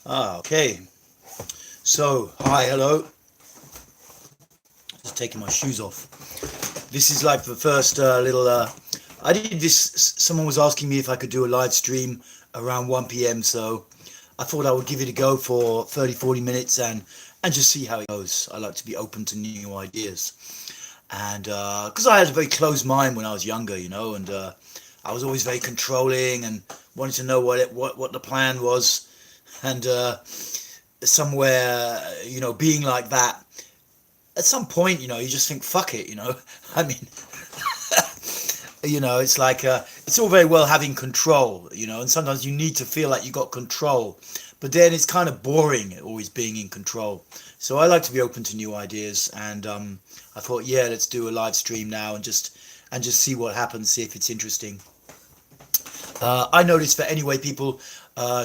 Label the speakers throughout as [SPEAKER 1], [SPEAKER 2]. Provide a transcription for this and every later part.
[SPEAKER 1] Okay. So, hi, hello. Just taking my shoes off. This is like the first little. I did this. Someone was asking me if I could do a live stream around 1 p.m. So I thought I would give it a go for 30, 40 minutes and just see how it goes. I like to be open to new ideas. And because I had a very closed mind when I was younger, and I was always very controlling and wanted to know what the plan was. And somewhere, being like that, at some point, you just think, fuck it. I mean, it's like it's all very well having control, and sometimes you need to feel like you got control, but then it's kind of boring always being in control. So I like to be open to new ideas, and I thought, yeah, let's do a live stream now and just see what happens, see if it's interesting. I noticed that anyway, people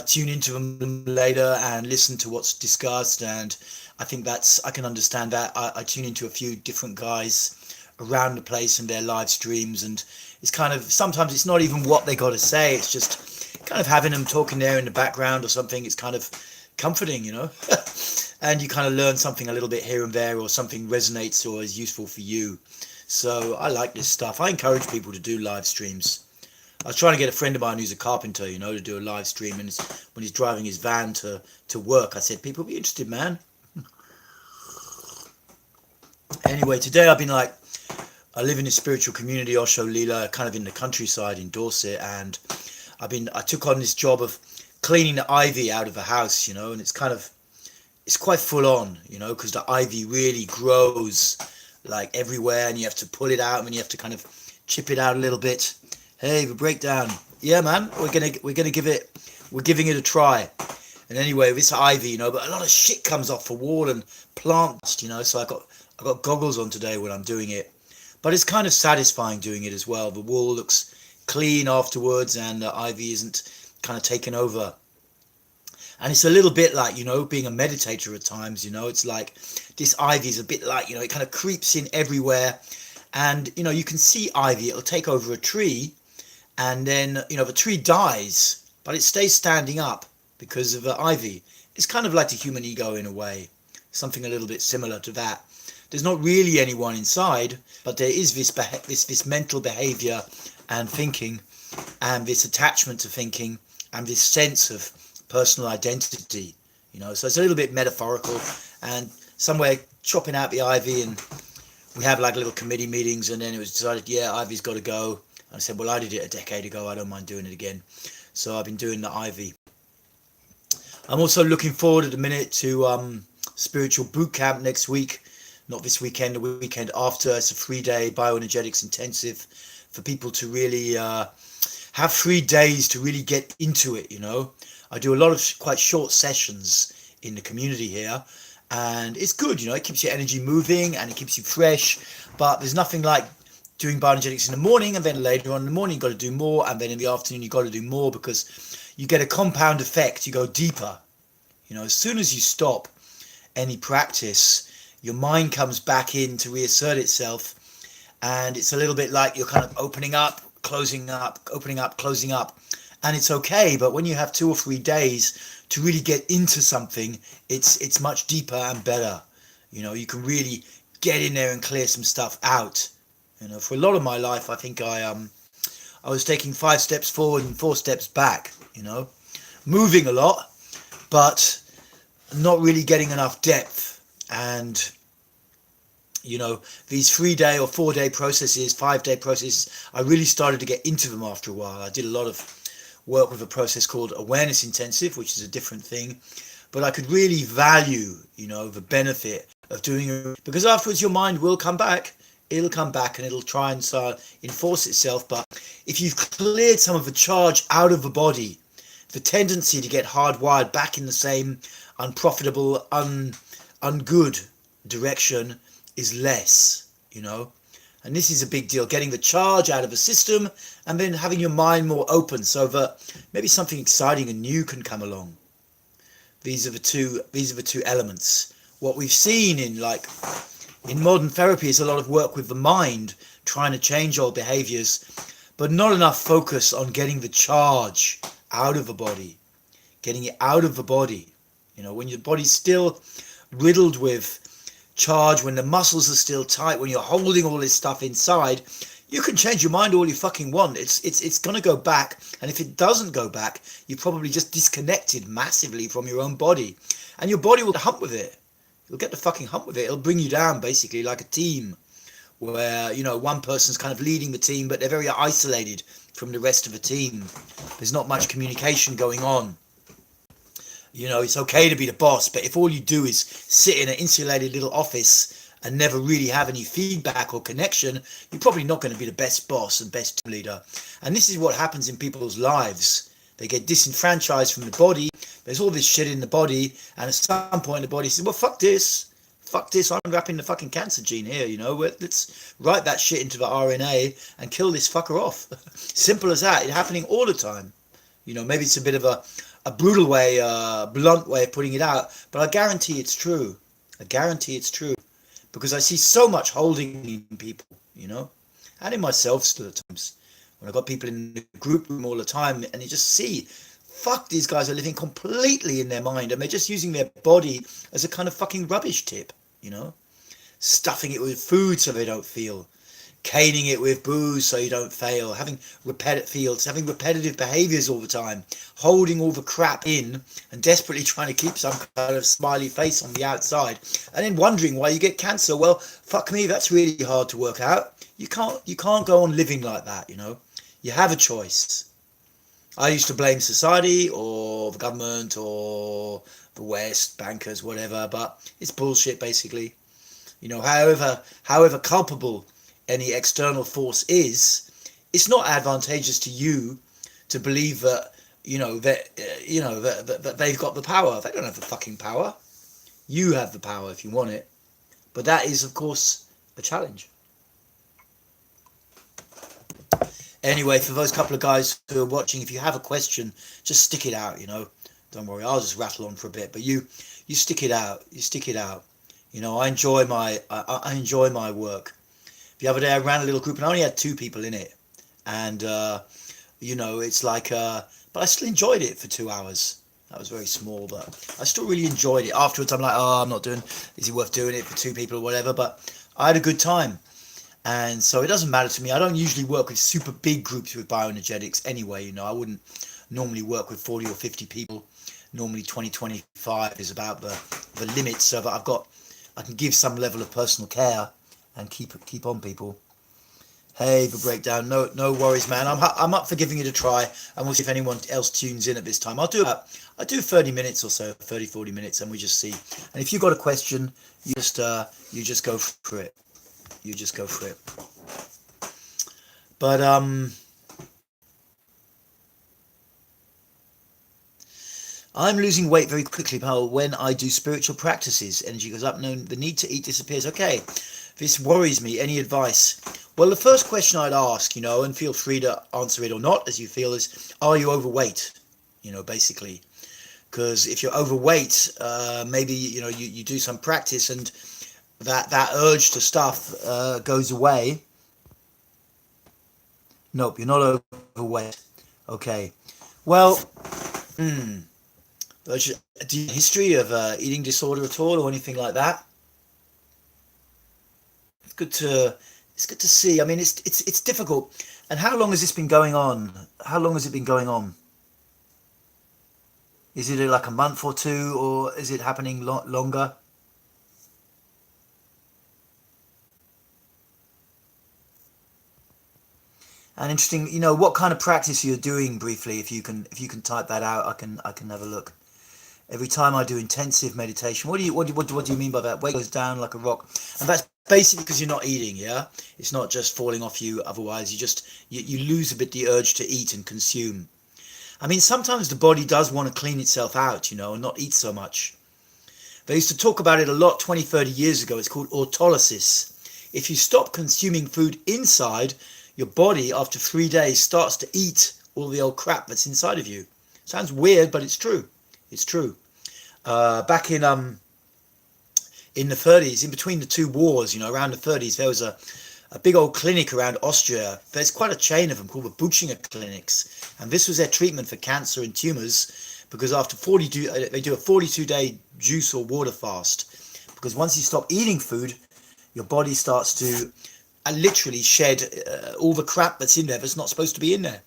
[SPEAKER 1] tune into them later and listen to what's discussed, and I can understand that. I tune into a few different guys around the place and their live streams, and it's kind of sometimes it's not even what they got to say. It's just kind of having them talking there in the background or something. It's kind of comforting. And you kind of learn something a little bit here and there, or something resonates or is useful for you. So I like this stuff. I encourage people to do live streams. I was trying to get a friend of mine who's a carpenter, to do a live stream, and when he's driving his van to work, I said, people be interested, man. Anyway, today I've been like, I live in a spiritual community, Osho Lila, kind of in the countryside in Dorset, and I took on this job of cleaning the ivy out of the house, and it's quite full on, because the ivy really grows like everywhere, and you have to pull it out, and you have to kind of chip it out a little bit. Hey, the breakdown. Yeah, man, we're giving it a try. And anyway, this ivy, but a lot of shit comes off the wall and plants, so I got goggles on today when I'm doing it. But it's kind of satisfying doing it as well. The wall looks clean afterwards, and the ivy isn't kind of taken over. And it's a little bit like, being a meditator at times, it's like this ivy is a bit like, it kind of creeps in everywhere. And, you can see ivy, it'll take over a tree, and then, the tree dies, but it stays standing up because of the ivy. It's kind of like the human ego in a way, something a little bit similar to that. There's not really anyone inside, but there is this mental behavior and thinking, and this attachment to thinking, and this sense of personal identity. So it's a little bit metaphorical, and somewhere chopping out the ivy, and we have like little committee meetings, and then it was decided, yeah, ivy's got to go. And I said, well, I did it a decade ago, I don't mind doing it again. So I've been doing the ivy. I'm also looking forward at the minute to spiritual boot camp next week. Not this weekend, the weekend after. It's a 3-day bioenergetics intensive for people to really have 3 days to really get into it. I do a lot of quite short sessions in the community here, and it's good. It keeps your energy moving and it keeps you fresh. But there's nothing like doing bioenergetics in the morning, and then later on in the morning you've got to do more, and then in the afternoon you've got to do more, because you get a compound effect. You go deeper. As soon as you stop any practice, your mind comes back in to reassert itself, and it's a little bit like you're kind of opening up, closing up, opening up, closing up, and it's okay. But when you have 2 or 3 days to really get into something, it's much deeper and better. You can really get in there and clear some stuff out. For a lot of my life, I think I was taking 5 steps forward and 4 steps back. Moving a lot, but not really getting enough depth. And these 3-day or 4-day processes, 5-day processes, I really started to get into them after a while. I did a lot of work with a process called awareness intensive, which is a different thing, but I could really value the benefit of doing it, because afterwards your mind will come back. It'll come back and it'll try and enforce itself. But if you've cleared some of the charge out of the body, the tendency to get hardwired back in the same unprofitable, ungood direction is less, And this is a big deal, getting the charge out of the system and then having your mind more open so that maybe something exciting and new can come along. These are the two elements. What we've seen in modern therapy is a lot of work with the mind, trying to change old behaviors, but not enough focus on getting the charge out of the body, getting it out of the body. You know, when your body's still riddled with charge, when the muscles are still tight, when you're holding all this stuff inside, you can change your mind all you fucking want. It's going to go back, and if it doesn't go back, you're probably just disconnected massively from your own body, and your body will hump with it. You'll get the fucking hump with it. It'll bring you down, basically, like a team where, you know, one person's kind of leading the team, but they're very isolated from the rest of the team. There's not much communication going on. You know, it's okay to be the boss, but if all you do is sit in an insulated little office and never really have any feedback or connection, you're probably not going to be the best boss and best team leader. And this is what happens in people's lives. They get disenfranchised from the body. There's all this shit in the body, and at some point the body says, well, fuck this, I'm wrapping the fucking cancer gene here, you know, let's write that shit into the RNA and kill this fucker off. Simple as that. It's happening all the time. You know, maybe it's a bit of a brutal way, blunt way of putting it out, but I guarantee it's true. I guarantee it's true, because I see so much holding in people, you know, and in myself still at times. When I got people in the group room all the time, and you just see, fuck, these guys are living completely in their mind, and they're just using their body as a kind of fucking rubbish tip, you know, stuffing it with food so they don't feel, caning it with booze so you don't fail, having repetitive behaviors all the time, holding all the crap in and desperately trying to keep some kind of smiley face on the outside, and then wondering why you get cancer. Well, fuck me, that's really hard to work out. You can't go on living like that, you know. You have a choice. I used to blame society or the government or the West, bankers, whatever, but it's bullshit basically. You know, however culpable any external force is, it's not advantageous to you to believe that, that they've got the power. They don't have the fucking power. You have the power if you want it. But that is, of course, a challenge. Anyway, for those couple of guys who are watching, if you have a question, just stick it out, you know. Don't worry, I'll just rattle on for a bit. But you stick it out. You stick it out. You know, I enjoy my work. The other day I ran a little group and I only had 2 people in it. And, it's like, but I still enjoyed it for 2 hours. That was very small, but I still really enjoyed it. Afterwards, I'm like, I'm not doing, is it worth doing it for 2 people or whatever? But I had a good time. And so it doesn't matter to me. I don't usually work with super big groups with bioenergetics anyway. You know, I wouldn't normally work with 40 or 50 people. Normally 20, 25 is about the limit, so that I can give some level of personal care and keep on people. Hey, the breakdown. No worries, man. I'm up for giving it a try, and we'll see if anyone else tunes in at this time. I do 30 minutes or so, 30, 40 minutes, and we just see. And if you've got a question, you just go for it. You just go for it. But I'm losing weight very quickly, pal, when I do spiritual practices. Energy goes up, no, the need to eat disappears. Okay, this worries me. Any advice? Well, the first question I'd ask, you know, and feel free to answer it or not as you feel, is, are you overweight? You know, basically. Because if you're overweight, maybe, you know, you do some practice and that urge to stuff goes away. Nope, you're not overweight. Okay. Well, do you have a history of eating disorder at all or anything like that? It's good to see. I mean, it's difficult. And how long has this been going on? How long has it been going on? Is it like a month or 2, or is it happening longer? And interesting, you know, what kind of practice you're doing briefly. If you can type that out, I can have a look. Every time I do intensive meditation, what do you mean by that? Weight goes down like a rock, and that's basically because you're not eating. Yeah, it's not just falling off you. Otherwise, you lose a bit the urge to eat and consume. I mean, sometimes the body does want to clean itself out, you know, and not eat so much. They used to talk about it a lot 20, 30 years ago. It's called autolysis. If you stop consuming food inside, your body, after 3 days, starts to eat all the old crap that's inside of you. Sounds weird, but it's true. It's true. Back in the 30s, in between the 2 wars, you know, around the 30s, there was a big old clinic around Austria. There's quite a chain of them called the Buchinger clinics. And this was their treatment for cancer and tumours. because after 42, they do a 42-day juice or water fast, because once you stop eating food, your body starts to literally shed all the crap that's in there that's not supposed to be in there.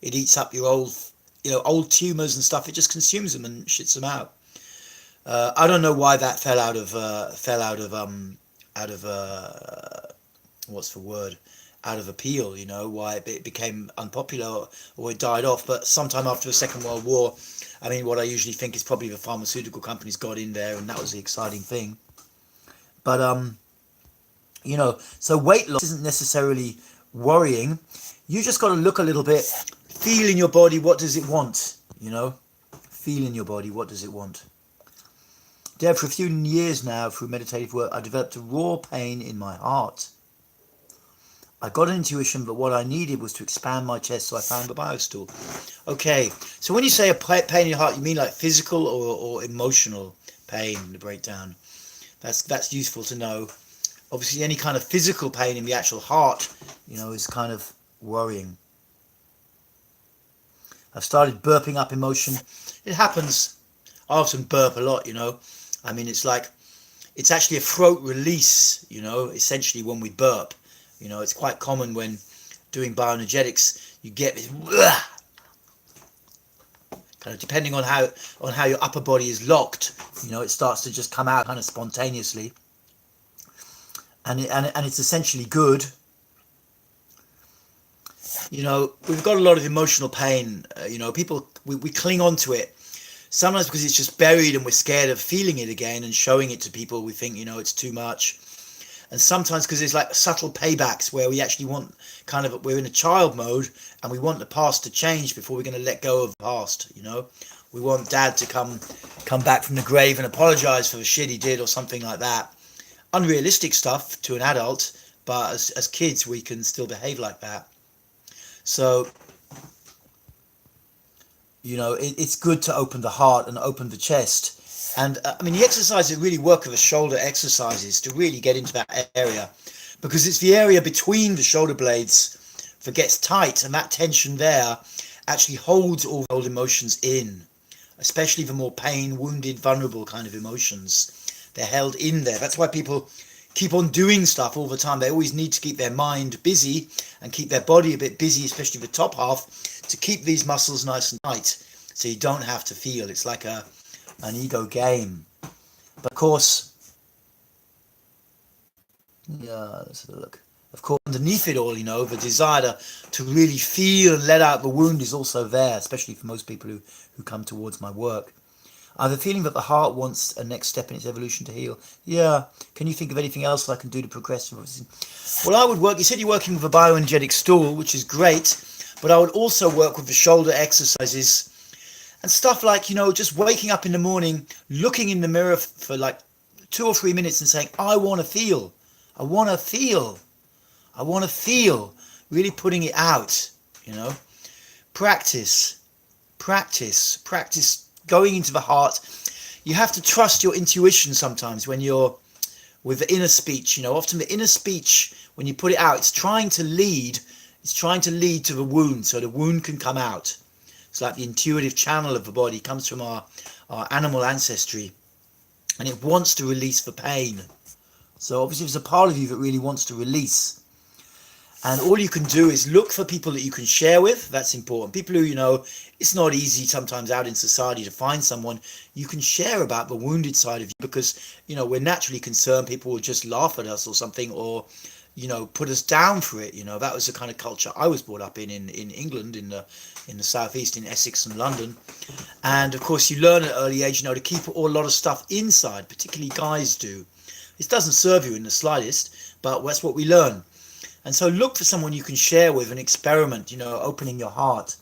[SPEAKER 1] It eats up your old tumors and stuff. It just consumes them and shits them out. I don't know why that fell out of what's the word? Out of appeal, why it became unpopular or it died off. But sometime after the Second World War, I mean, what I usually think is probably the pharmaceutical companies got in there, and that was the exciting thing. But so weight loss isn't necessarily worrying. You just got to look a little bit, feel in your body, what does it want? Feel in your body, what does it want? Deb, for a few years now, through meditative work, I developed a raw pain in my heart. I got an intuition, but what I needed was to expand my chest, so I found the biostool. Okay, so when you say a pain in your heart, you mean like physical or emotional pain, the breakdown? That's useful to know. Obviously, any kind of physical pain in the actual heart, is kind of worrying. I've started burping up emotion. It happens. I often burp a lot, I mean, it's actually a throat release, essentially when we burp. It's quite common when doing bioenergetics, you get this kind of, depending on how your upper body is locked, it starts to just come out kind of spontaneously. And it's essentially good. We've got a lot of emotional pain. People, we cling on to it. Sometimes because it's just buried and we're scared of feeling it again and showing it to people. We think, it's too much. And sometimes because there's like subtle paybacks where we actually want we're in a child mode and we want the past to change before we're going to let go of the past, We want dad to come back from the grave and apologize for the shit he did or something like that. Unrealistic stuff to an adult, but as kids we can still behave like that. So, it's good to open the heart and open the chest. And I mean, the exercises that really work are the shoulder exercises to really get into that area, because it's the area between the shoulder blades that gets tight, and that tension there actually holds all the old emotions in, especially the more pain, wounded, vulnerable kind of emotions. They're held in there. That's why people keep on doing stuff all the time. They always need to keep their mind busy and keep their body a bit busy, especially the top half, to keep these muscles nice and tight, so you don't have to feel. It's like an ego game. But of course, let's have a look. Of course, underneath it all, the desire to really feel and let out the wound is also there, especially for most people who come towards my work. I have a feeling that the heart wants a next step in its evolution to heal. Yeah. Can you think of anything else I can do to progress? Well, I would work. You said you're working with a bioenergetic stool, which is great. But I would also work with the shoulder exercises and stuff like, just waking up in the morning, looking in the mirror for like 2 or 3 minutes and saying, I want to feel. I want to feel. I want to feel. Really putting it out, Practice. Going into the heart. You have to trust your intuition sometimes when you're with the inner speech. Often the inner speech, when you put it out, it's trying to lead to the wound, so the wound can come out. It's like the intuitive channel of the body comes from our animal ancestry, and it wants to release the pain. So obviously there's a part of you that really wants to release. And all you can do is look for people that you can share with. That's important. People who, it's not easy sometimes out in society to find someone you can share about the wounded side of you, because, we're naturally concerned people will just laugh at us or something, or, put us down for it. That was the kind of culture I was brought up in England, in the southeast, in Essex and London. And of course you learn at an early age, to keep a lot of stuff inside, particularly guys do. It doesn't serve you in the slightest, but that's what we learn. And so look for someone you can share with and experiment, opening your heart.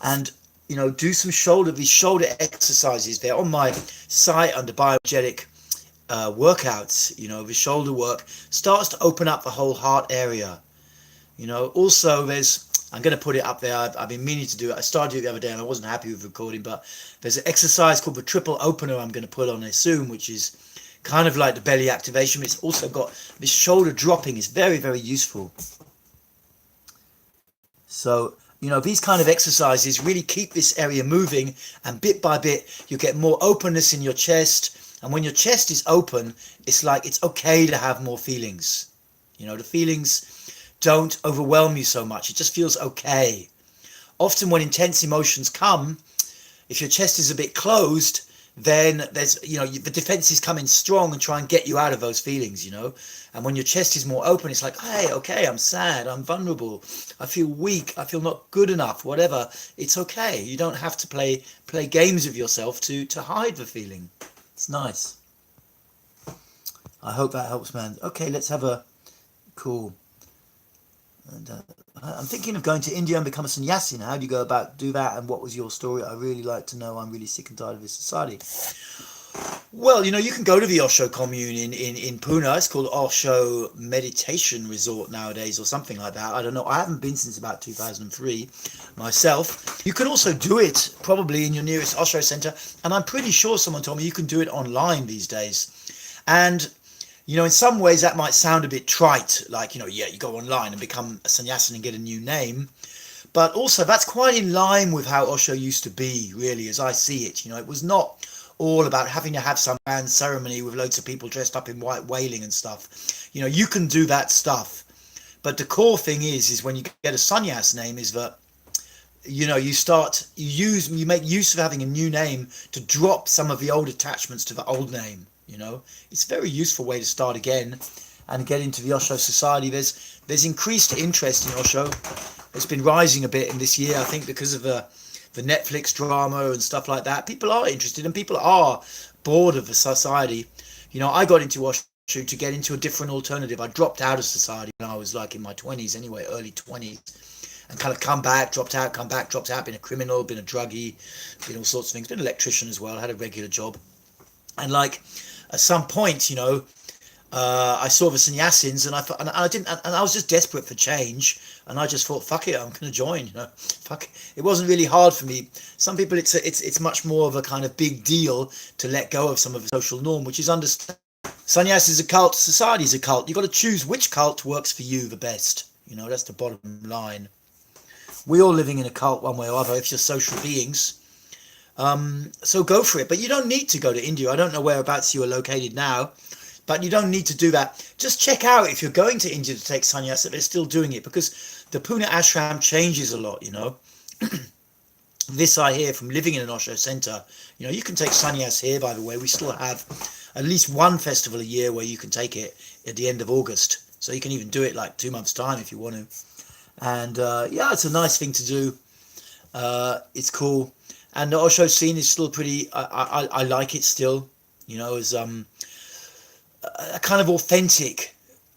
[SPEAKER 1] And, do some these shoulder exercises. They're on my site under bioenergetic workouts. The shoulder work starts to open up the whole heart area. Also I'm going to put it up there. I've been meaning to do it. I started it the other day and I wasn't happy with recording, but there's an exercise called the triple opener I'm going to put on there soon, which is kind of like the belly activation. It's also got this shoulder dropping. Is very, very useful. So You know, these kind of exercises really keep this area moving, and bit by bit you get more openness in your chest. And when your chest is open, it's like it's okay to have more feelings. You know, the feelings don't overwhelm you so much. It just feels okay. Often when intense emotions come, if your chest is a bit closed, then there's, you know, the defenses come in strong and try and get you out of those feelings, you know. And when your chest is more open, it's like, hey, okay, I'm sad, I'm vulnerable, I feel weak, I feel not good enough, whatever. It's okay. You don't have to play games with yourself to hide the feeling. It's nice. I hope that helps, man. Okay, let's have a cool. And I'm thinking of going to India and become a sannyasi. How do you go about do that? And what was your story? I really like to know. I'm really sick and tired of this society. Well, you know, you can go to the Osho commune in Pune. It's called Osho Meditation Resort nowadays or something like that. I don't know. I haven't been since about 2003 myself. You can also do it probably in your nearest Osho center. And I'm pretty sure someone told me you can do it online these days. And you know, in some ways that might sound a bit trite, like, you know, yeah, you go online and become a sannyasin and get a new name. But also that's quite in line with how Osho used to be, really, as I see it. You know, it was not all about having to have some grand ceremony with loads of people dressed up in white wailing and stuff. You know, you can do that stuff. But the core thing is when you get a sannyas name is that, you know, you make use of having a new name to drop some of the old attachments to the old name. You know, it's a very useful way to start again and get into the Osho society. There's increased interest in Osho. It's been rising a bit in this year, I think, because of the Netflix drama and stuff like that. People are interested and people are bored of the society. You know, I got into Osho to get into a different alternative. I dropped out of society when I was like in my 20s anyway, early 20s, and kind of come back, dropped out, come back, dropped out, been a criminal, been a druggie, been all sorts of things, been an electrician as well, had a regular job. And like, at some point, you know, I saw the sannyasins, and I was just desperate for change, and I just thought, fuck it, I'm gonna join. You know, fuck it. It wasn't really hard for me. Some people, it's much more of a kind of big deal to let go of some of the social norm, which is understand. Sannyas is a cult, society is a cult. You've got to choose which cult works for you the best. You know, that's the bottom line. We're all living in a cult one way or other if you're social beings. So go for it, but you don't need to go to India. I don't know whereabouts you are located now, but you don't need to do that. Just check out if you're going to India to take sannyas that they're still doing it, because the Pune ashram changes a lot, you know. This I hear from living in an Osho center. You know, you can take sannyas here, by the way. We still have at least one festival a year where you can take it at the end of August. So you can even do it like 2 months' time if you want to. And yeah, it's a nice thing to do. It's cool. And the Osho scene is still pretty, I like it still, you know, as a kind of authentic,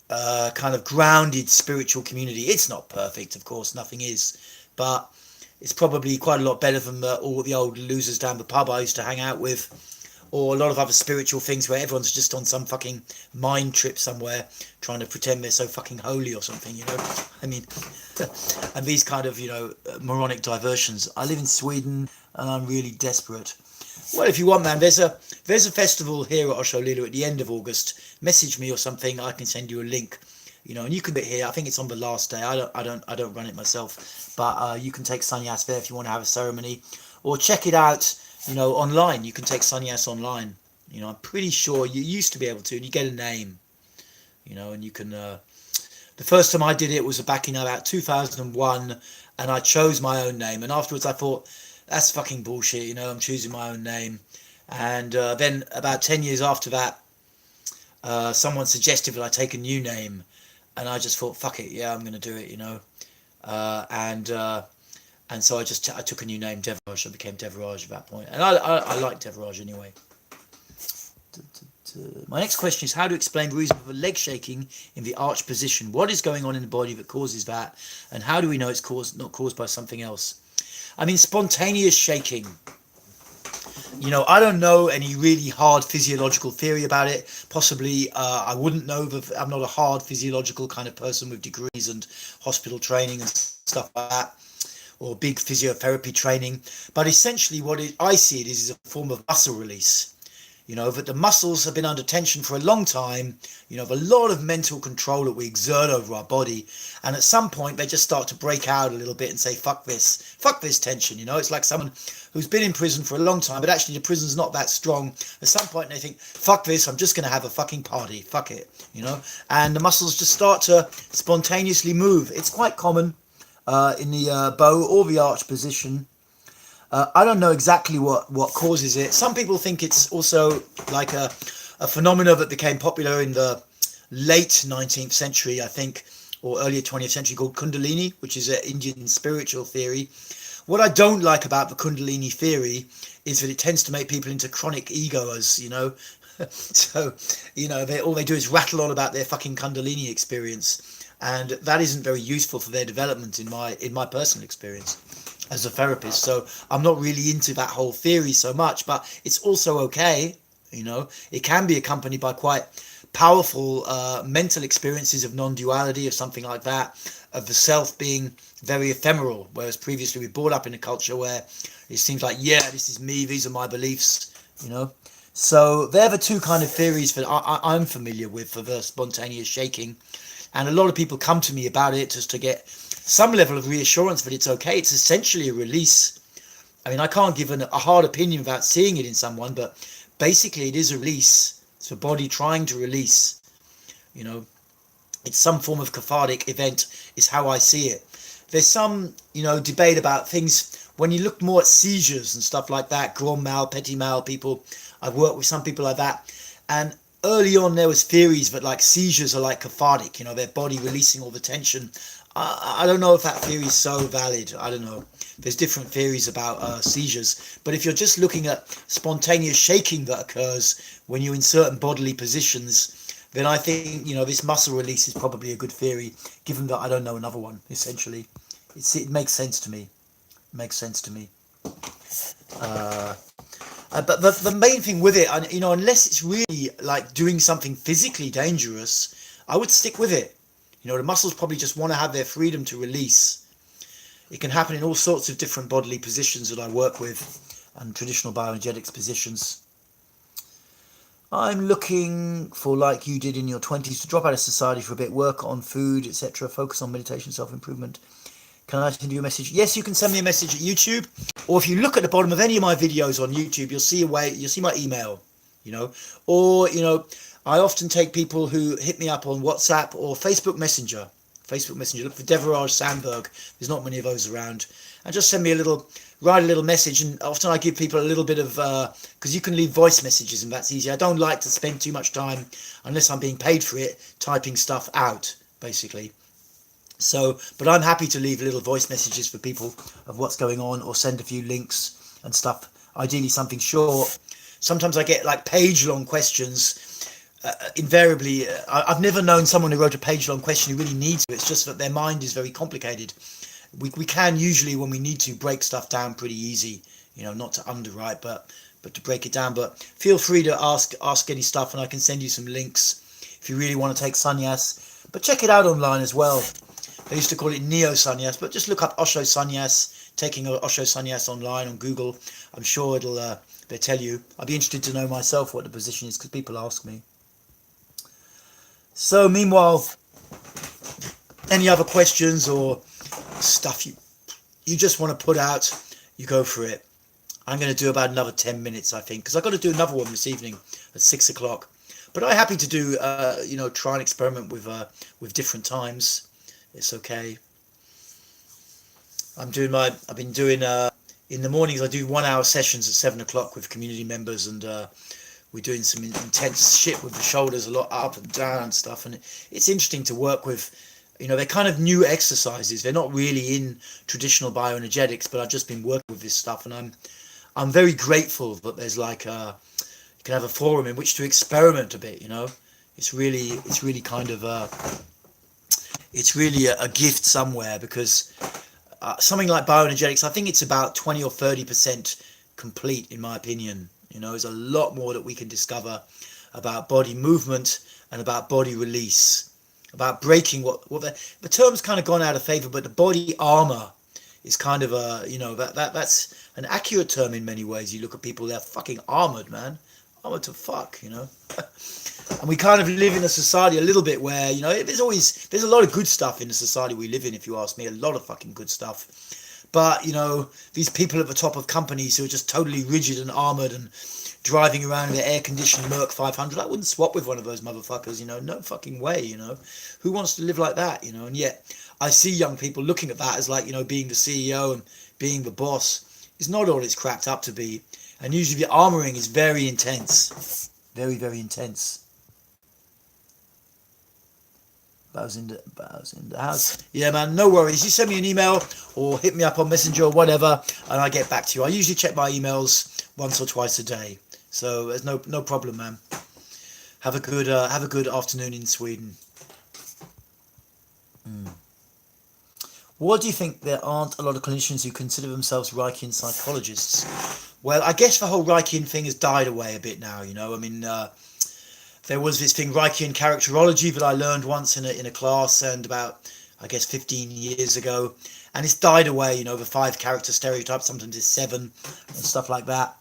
[SPEAKER 1] kind of grounded spiritual community. It's not perfect, of course, nothing is, but it's probably quite a lot better than all the old losers down the pub I used to hang out with, or a lot of other spiritual things where everyone's just on some fucking mind trip somewhere trying to pretend they're so fucking holy or something, you know. I mean, and these kind of, you know, moronic diversions. I live in Sweden and I'm really desperate. Well, if you want, man, there's a festival here at Osho Lila at the end of August. Message me or something. I can send you a link, you know, and you can be here. I think it's on the last day. I don't run it myself, but you can take sannyas there if you want to have a ceremony, or check it out, you know, online. You can take sannyas online. You know, I'm pretty sure you used to be able to, and you get a name, you know, and you can. The first time I did it was back in about 2001, and I chose my own name, and afterwards I thought, that's fucking bullshit, you know, I'm choosing my own name. And then about 10 years after that, someone suggested that I take a new name, and I just thought, fuck it, yeah, I'm going to do it, you know. And so I took a new name, Devaraj. I became Devaraj at that point. And I like Devaraj anyway. My next question is how to explain the reason for the leg shaking in the arch position. What is going on in the body that causes that? And how do we know it's not caused by something else? I mean, spontaneous shaking. You know, I don't know any really hard physiological theory about it. Possibly, I wouldn't know. I'm not a hard physiological kind of person with degrees and hospital training and stuff like that, or big physiotherapy training. But essentially, I see it is a form of muscle release. you know, that the muscles have been under tension for a long time, you know, of a lot of mental control that we exert over our body. And at some point they just start to break out a little bit and say, fuck this tension. You know, it's like someone who's been in prison for a long time, but actually the prison's not that strong. At some point they think, fuck this, I'm just going to have a fucking party, fuck it, you know, and the muscles just start to spontaneously move. It's quite common in the bow or the arch position. I don't know exactly what causes it. Some people think it's also like a phenomena that became popular in the late 19th century, I think, or earlier 20th century, called Kundalini, which is an Indian spiritual theory. What I don't like about the Kundalini theory is that it tends to make people into chronic egoers, you know. So, you know, all they do is rattle on about their fucking Kundalini experience, and that isn't very useful for their development in my personal experience as a therapist. So I'm not really into that whole theory so much, but it's also okay, you know. It can be accompanied by quite powerful mental experiences of non-duality, or something like that, of the self being very ephemeral, whereas previously we brought up in a culture where it seems like, yeah, this is me, these are my beliefs, you know. So they're the two kind of theories that I'm familiar with for the spontaneous shaking, and a lot of people come to me about it just to get some level of reassurance that it's okay. It's essentially a release. I mean, I can't give a hard opinion without seeing it in someone, but basically it is a release. It's the body trying to release, you know. It's some form of cathartic event is how I see it. There's some, you know, debate about things when you look more at seizures and stuff like that, grand mal, petit mal people. I've worked with some people like that, and early on there was theories that like seizures are like cathartic, you know, their body releasing all the tension. I don't know if that theory is so valid. I don't know. There's different theories about seizures, but if you're just looking at spontaneous shaking that occurs when you're in certain bodily positions, then I think, you know, this muscle release is probably a good theory, given that I don't know another one. Essentially, it makes sense to me. It makes sense to me. But the main thing with it, you know, unless it's really like doing something physically dangerous, I would stick with it. You know, the muscles probably just want to have their freedom to release. It can happen in all sorts of different bodily positions that I work with, and traditional bioenergetics positions. I'm looking for, like you did in your 20s, to drop out of society for a bit, work on food, etc., focus on meditation, self-improvement. Can I send you a message? Yes, you can send me a message at YouTube, or if you look at the bottom of any of my videos on YouTube, you'll see my email, you know, or, you know, I often take people who hit me up on WhatsApp or Facebook Messenger. Look for Devaraj Sandberg. There's not many of those around. And just send me write a little message. And often I give people a little bit of, because you can leave voice messages and that's easy. I don't like to spend too much time, unless I'm being paid for it, typing stuff out, basically. So, but I'm happy to leave little voice messages for people of what's going on, or send a few links and stuff. Ideally something short. Sometimes I get like page-long questions. Invariably, I've never known someone who wrote a page-long question who really needs to. It's just that their mind is very complicated. We can usually, when we need to, break stuff down pretty easy. You know, not to underwrite, but to break it down. But feel free to ask any stuff, and I can send you some links if you really want to take sannyas. But check it out online as well. They used to call it Neo Sannyas, but just look up Osho Sannyas, taking Osho Sannyas online on Google. I'm sure they'll tell you. I'd be interested to know myself what the position is, because people ask me. So meanwhile, any other questions or stuff you just want to put out, you go for it. I'm going to do about another 10 minutes, I think, because I've got to do another one this evening at 6 o'clock. But I'm happy to do, you know, try and experiment with different times. It's okay. I've been doing, in the mornings, I do 1 hour sessions at 7 o'clock with community members, and we're doing some intense shit with the shoulders, a lot up and down and stuff. And it's interesting to work with, you know, they're kind of new exercises. They're not really in traditional bioenergetics, but I've just been working with this stuff, and I'm very grateful that there's like you can have a forum in which to experiment a bit, you know. It's really kind of it's really a gift somewhere, because something like bioenergetics, I think it's about 20 or 30% complete, in my opinion. You know, there's a lot more that we can discover about body movement and about body release, about breaking what the term's kind of gone out of favor, but the body armor is kind of a, you know, that's an accurate term in many ways. You look at people, they're fucking armored, man, what the fuck, you know? And we kind of live in a society a little bit where, you know, there's a lot of good stuff in the society we live in, if you ask me, a lot of fucking good stuff. But, you know, these people at the top of companies who are just totally rigid and armoured and driving around in their air-conditioned Merc 500, I wouldn't swap with one of those motherfuckers, you know, no fucking way, you know. Who wants to live like that, you know? And yet I see young people looking at that as like, you know, being the CEO and being the boss is not all it's cracked up to be. And usually the armouring is very intense. Very, very intense. Bow's in the house. Yeah, man, no worries. You send me an email or hit me up on Messenger or whatever, and I get back to you. I usually check my emails once or twice a day, so there's no problem, man. Have a good afternoon in Sweden. What do you think there aren't a lot of clinicians who consider themselves Reichian psychologists? Well, I guess the whole Reichian thing has died away a bit now, you know. I mean, there was this thing, Reichian characterology, that I learned once in a class, and about, I guess, 15 years ago, and it's died away, you know, the 5 character stereotype, sometimes it's 7 and stuff like that.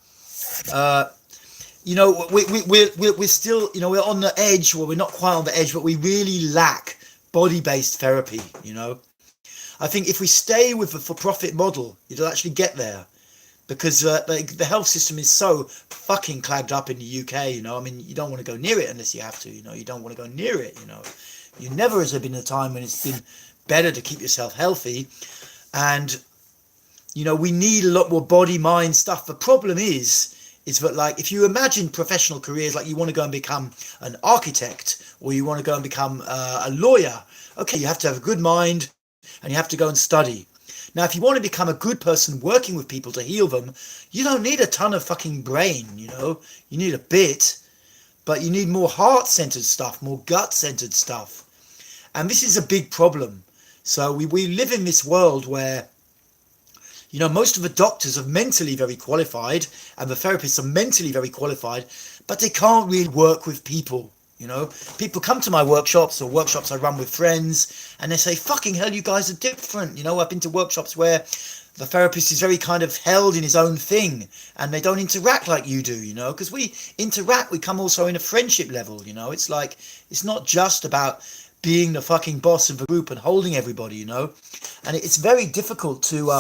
[SPEAKER 1] You know, we're still, you know, we're on the edge, well, we're not quite on the edge, but we really lack body-based therapy, you know. I think if we stay with the for-profit model, it'll actually get there. Because the health system is so fucking clagged up in the UK, you know. I mean, you don't want to go near it unless you have to, you know. You don't want to go near it, you know. You never has there been a time when it's been better to keep yourself healthy. And, you know, we need a lot more body, mind stuff. The problem is that, like, if you imagine professional careers, like you want to go and become an architect or you want to go and become a lawyer, okay, you have to have a good mind and you have to go and study. Now, if you want to become a good person working with people to heal them, you don't need a ton of fucking brain, you know. You need a bit, but you need more heart-centered stuff, more gut-centered stuff. And this is a big problem. So we live in this world where, you know, most of the doctors are mentally very qualified and the therapists are mentally very qualified, but they can't really work with people. You know, people come to my workshops or workshops I run with friends and they say, fucking hell, you guys are different. You know, I've been to workshops where the therapist is very kind of held in his own thing and they don't interact like you do, you know, because we interact, we come also in a friendship level, you know. It's like, it's not just about being the fucking boss of the group and holding everybody, you know. And it's very difficult to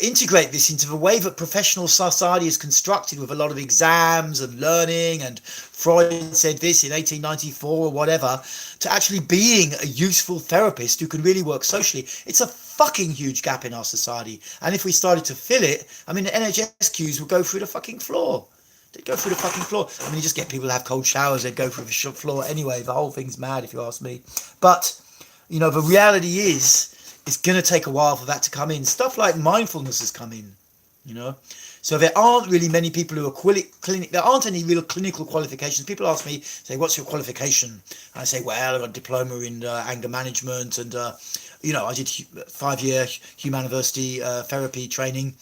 [SPEAKER 1] integrate this into the way that professional society is constructed, with a lot of exams and learning, and Freud said this in 1894 or whatever, to actually being a useful therapist who can really work socially. It's a fucking huge gap in our society, and if we started to fill it, I mean, the NHS queues would go through the fucking floor. They'd go through the fucking floor. I mean, you just get people to have cold showers, they'd go through the floor anyway. The whole thing's mad, if you ask me. But, you know, the reality is, it's going to take a while for that to come in. Stuff like mindfulness has come in, you know. So there aren't really many people who are there aren't any real clinical qualifications. People ask me, say, what's your qualification? And I say, well, I've got a diploma in anger management and, you know, I did 5-year Humaniversity therapy training,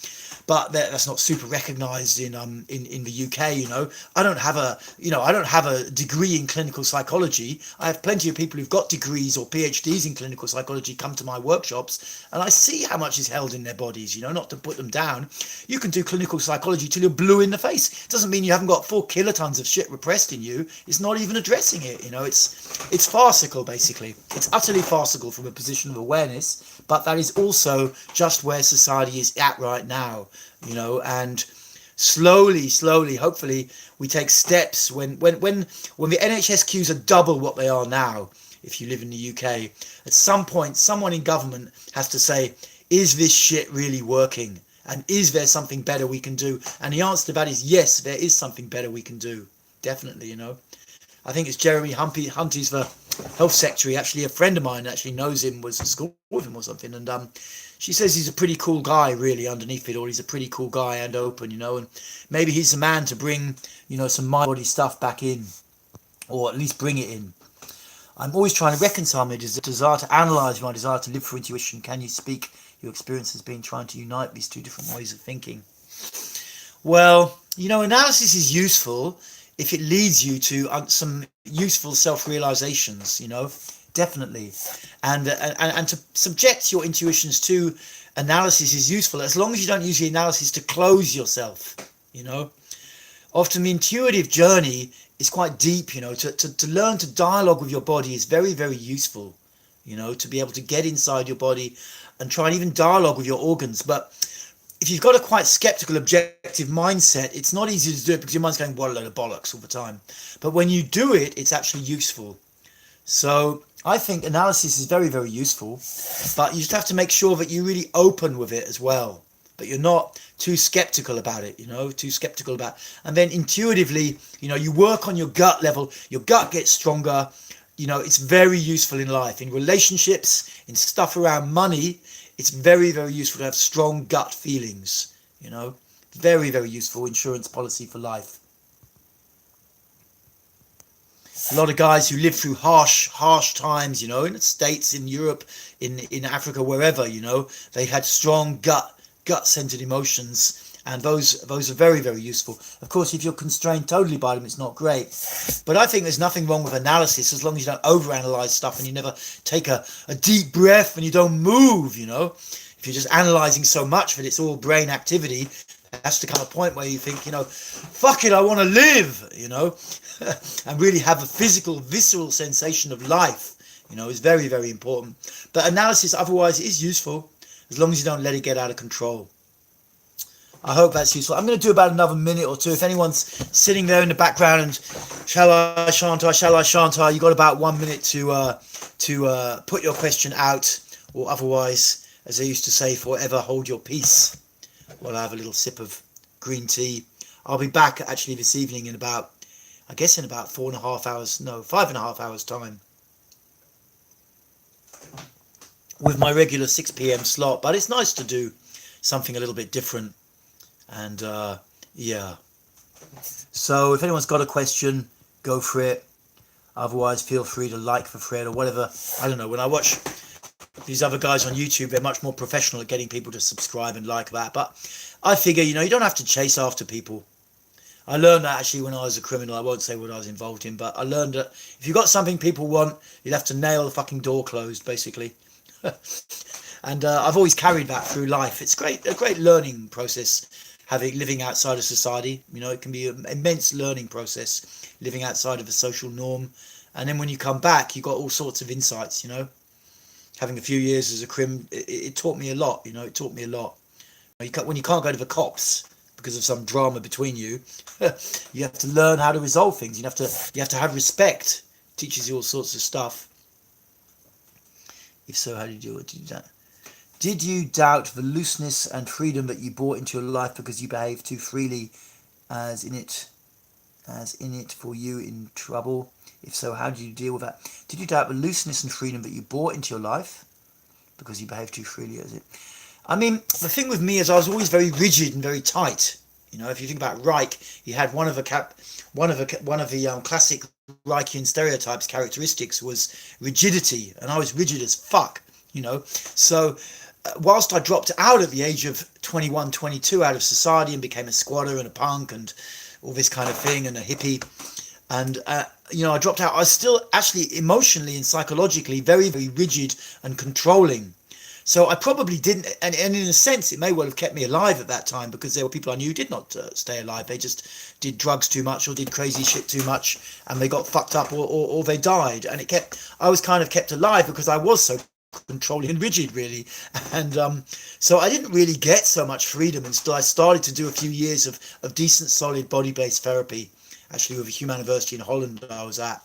[SPEAKER 1] but that's not super recognised in the UK. You know, I don't have a degree in clinical psychology. I have plenty of people who've got degrees or PhDs in clinical psychology come to my workshops, and I see how much is held in their bodies. You know, not to put them down. You can do clinical psychology till you're blue in the face. It doesn't mean you haven't got 4 kilotons of shit repressed in you. It's not even addressing it. You know, it's farcical, basically. It's utterly farcical from a position of awareness, but that is also just where society is at right now, you know. And slowly, hopefully we take steps when the NHS queues are double what they are now. If you live in the UK, at some point someone in government has to say, is this shit really working, and is there something better we can do? And the answer to that is yes, there is something better we can do, definitely. You know, I think it's Jeremy Hunt's the health secretary. Actually, a friend of mine actually knows him, was at school with him or something, and she says he's a pretty cool guy, really, underneath it all. He's a pretty cool guy and open, you know, and maybe he's the man to bring, you know, some mind body stuff back in, or at least bring it in. I'm always trying to reconcile my desire to analyse, my desire to live for intuition. Can you speak your experience has been trying to unite these two different ways of thinking? Well, you know, analysis is useful if it leads you to some useful self-realizations, you know, definitely. And to subject your intuitions to analysis is useful, as long as you don't use the analysis to close yourself, you know. Often the intuitive journey is quite deep, you know, to learn to dialogue with your body is very, very useful, you know, to be able to get inside your body and try and even dialogue with your organs. But if you've got a quite skeptical, objective mindset, it's not easy to do it because your mind's going, what a load of bollocks all the time. But when you do it, it's actually useful. So I think analysis is very, very useful, but you just have to make sure that you're really open with it as well. But you're not too skeptical about it, you know, and then intuitively, you know, you work on your gut level, your gut gets stronger. You know, it's very useful in life, in relationships, in stuff around money. It's very, very useful to have strong gut feelings, you know, very, very useful insurance policy for life. A lot of guys who live through harsh times, you know, in the States, in Europe, in Africa, wherever, you know, they had strong gut-centered emotions, and those are very, very useful. Of course, if you're constrained totally by them, it's not great. But I think there's nothing wrong with analysis as long as you don't overanalyze stuff and you never take a deep breath and you don't move, you know. If you're just analyzing so much that it's all brain activity, that's to come a point where you think, you know, fuck it, I want to live, you know, and really have a physical, visceral sensation of life, you know, is very, very important. But analysis otherwise is useful as long as you don't let it get out of control. I hope that's useful. I'm going to do about another minute or two. If anyone's sitting there in the background and shall I Shanta, you got about 1 minute to put your question out, or otherwise, as they used to say, forever hold your peace. While I have a little sip of green tea. I'll be back actually this evening in about, I guess in about 5.5 hours time, with my regular 6 p.m. slot. But it's nice to do something a little bit different. And yeah, so if anyone's got a question, go for it. Otherwise, feel free to like the thread or whatever. I don't know, when I watch these other guys on YouTube, they're much more professional at getting people to subscribe and like that. But I figure, you know, you don't have to chase after people. I learned that actually when I was a criminal. I won't say what I was involved in, but I learned that if you've got something people want, you'd have to nail the fucking door closed, basically. And I've always carried that through life. It's a great learning process, living outside of society. You know, it can be an immense learning process, living outside of a social norm. And then when you come back, you've got all sorts of insights, you know. Having a few years as a crim, it taught me a lot, you know, it taught me a lot. When you can't go to the cops because of some drama between you, you have to learn how to resolve things. You have to have respect. It teaches you all sorts of stuff. If so, how did you do that? Did you doubt the looseness and freedom that you brought into your life because you behaved too freely as in it for you in trouble? If so, how did you deal with that? Did you doubt the looseness and freedom that you brought into your life because you behaved too freely as it? I mean, the thing with me is I was always very rigid and very tight. You know, if you think about Reich, he had one of the classic Reichian stereotypes, characteristics was rigidity, and I was rigid as fuck. You know, so whilst I dropped out at the age of 21, 22 out of society and became a squatter and a punk and all this kind of thing and a hippie, and you know, I dropped out, I was still actually emotionally and psychologically very, very rigid and controlling. So I probably didn't, and in a sense it may well have kept me alive at that time, because there were people I knew who did not stay alive. They just did drugs too much or did crazy shit too much, and they got fucked up or they died. And I was kind of kept alive because I was so controlling and rigid, really. And so I didn't really get so much freedom until I started to do a few years of decent, solid body-based therapy, actually with a Human University in Holland I was at.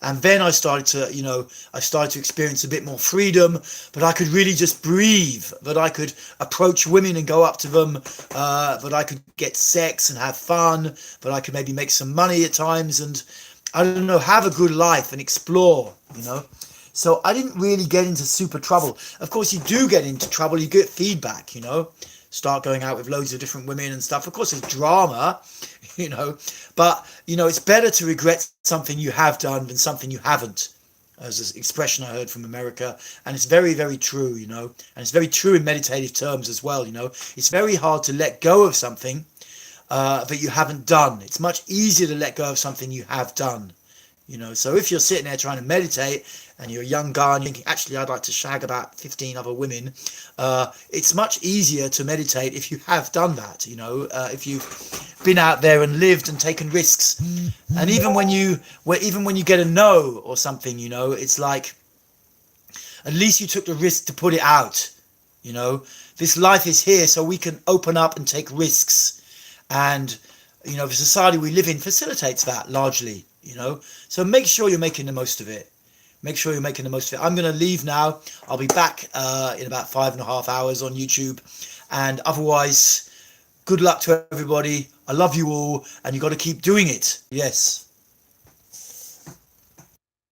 [SPEAKER 1] And then I started to experience a bit more freedom, but I could really just breathe, that I could approach women and go up to them, that I could get sex and have fun, that I could maybe make some money at times and, I don't know, have a good life and explore, you know. So I didn't really get into super trouble. Of course, you do get into trouble, you get feedback, you know, start going out with loads of different women and stuff. Of course, there's drama, you know, but, you know, it's better to regret something you have done than something you haven't, as an expression I heard from America. And it's very, very true, you know, and it's very true in meditative terms as well, you know. It's very hard to let go of something that you haven't done. It's much easier to let go of something you have done, you know. So if you're sitting there trying to meditate and you're a young guy and you're thinking, actually, I'd like to shag about 15 other women, it's much easier to meditate if you have done that, you know, if you been out there and lived and taken risks. And even when you get a no or something, you know, it's like, at least you took the risk to put it out. You know, this life is here so we can open up and take risks. And, you know, the society we live in facilitates that largely, you know. So make sure you're making the most of it. Make sure you're making the most of it. I'm going to leave now. I'll be back in about 5.5 hours on YouTube. And otherwise, good luck to everybody. I love you all. And you got to keep doing it. Yes.